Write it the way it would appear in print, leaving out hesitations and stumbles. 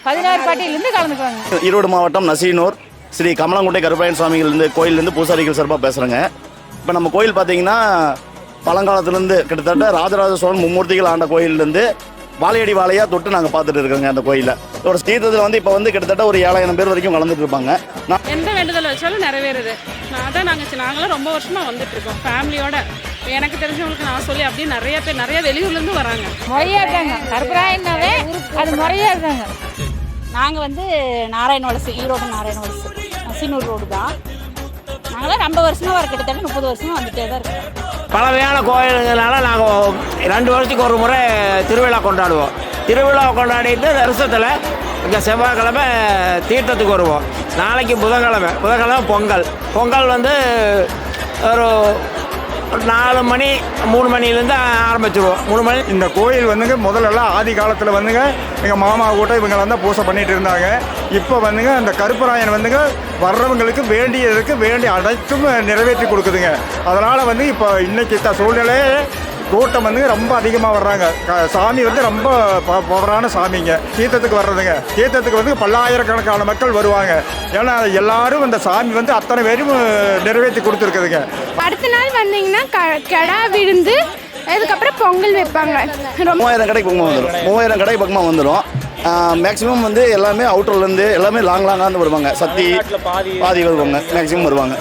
16 பாட்டியிலேருந்து கலந்துக்குவாங்க. ஈரோடு மாவட்டம் நசீனூர் ஸ்ரீ கமலங்குட்டை கருப்பராயன் சுவாமிகள்லேருந்து கோயிலேருந்து பூசாரிகள் சார்பாக பேசுகிறேங்க. இப்போ நம்ம கோயில் பார்த்தீங்கன்னா பழங்காலத்துலேருந்து கிட்டத்தட்ட ராஜராஜ சோழன் மும்மூர்த்திகள் ஆண்ட கோயிலேருந்து வாழையடி வாழையாக தொட்டு நாங்கள் பார்த்துட்டு இருக்கோங்க. அந்த கோயிலில் ஒரு தீர்த்தத்தில் வந்து இப்போ வந்து கிட்டத்தட்ட ஒரு 7000 பேர் வரைக்கும் கலந்துட்டு இருப்பாங்க. எந்த வேண்டுதல் வச்சாலும் நிறைவேறுது. அதான் நாங்களும் ரொம்ப வருஷமாக வந்துட்டு இருக்கோம் ஃபேமிலியோட. எனக்கு தெரிஞ்சவங்களுக்கு நான் சொல்லி அப்படியே நிறைய பேர் நிறைய வெளியூர்லேருந்து வராங்க. முறையாக இருக்காங்க கருப்பராயன்னாவே அது முறையாக இருக்காங்க. நாங்கள் வந்து நாராயணவலசு, ஈரோடு நாராயணவலசு நசீனூர் ரோடு தான். நாங்களாம் ரொம்ப வருஷமாக வர கிட்டத்தட்ட 30 வருஷமாக வந்துட்டே தான் இருக்கோம். பழமையான கோயிலுங்கனால நாங்கள் 2 வருஷத்துக்கு ஒரு முறை திருவிழா கொண்டாடுவோம். திருவிழா கொண்டாடிட்டு வருஷத்தில் இங்கே செவ்வாய்க்கிழமை தீர்த்தத்துக்கு வருவோம். நாளைக்கு புதன்கிழமை பொங்கல் வந்து ஒரு 4 மணி 3 மணிலேருந்து ஆரம்பிச்சிருவோம். 3 மணி. இந்த கோயில் வந்துங்க முதல்லலாம் ஆதி காலத்தில் வந்துங்க எங்கள் மாமா கூட இவங்கெல்லாம் தான் பூசை பண்ணிட்டு இருந்தாங்க. இப்போ வந்துங்க அந்த கருப்பராயன் வந்துங்க வர்றவங்களுக்கு வேண்டிய அனைத்தும் நிறைவேற்றி கொடுக்குதுங்க. அதனால் வந்து இப்போ இன்னைக்கு சூழ்நிலை கூட்டம் வந்து ரொம்ப அதிகமாக வர்றாங்க. சாமி வந்து ரொம்ப பவரான சாமிங்க. தீர்த்தத்துக்கு வர்றதுங்க. தீர்த்தத்துக்கு வந்து பல்லாயிரக்கணக்கான மக்கள் வருவாங்க. ஏன்னா எல்லாரும் அந்த சாமி வந்து அத்தனை பேரும் நிறைவேற்றி கொடுத்துருக்குதுங்க. அடுத்த நாள் வந்தீங்கன்னா கெடா விழுந்து அதுக்கப்புறம் பொங்கல் வைப்பாங்க. 3000 கடைக்கு பக்கமாக வந்துடும். 3000 கடை பக்கமாக வந்துடும். மேக்ஸிமம் வந்து எல்லாமே அவுட்டர்லேருந்து எல்லாமே லாங்காக வருவாங்க. சக்தி பாதி வருவாங்க. மேக்ஸிமம் வருவாங்க.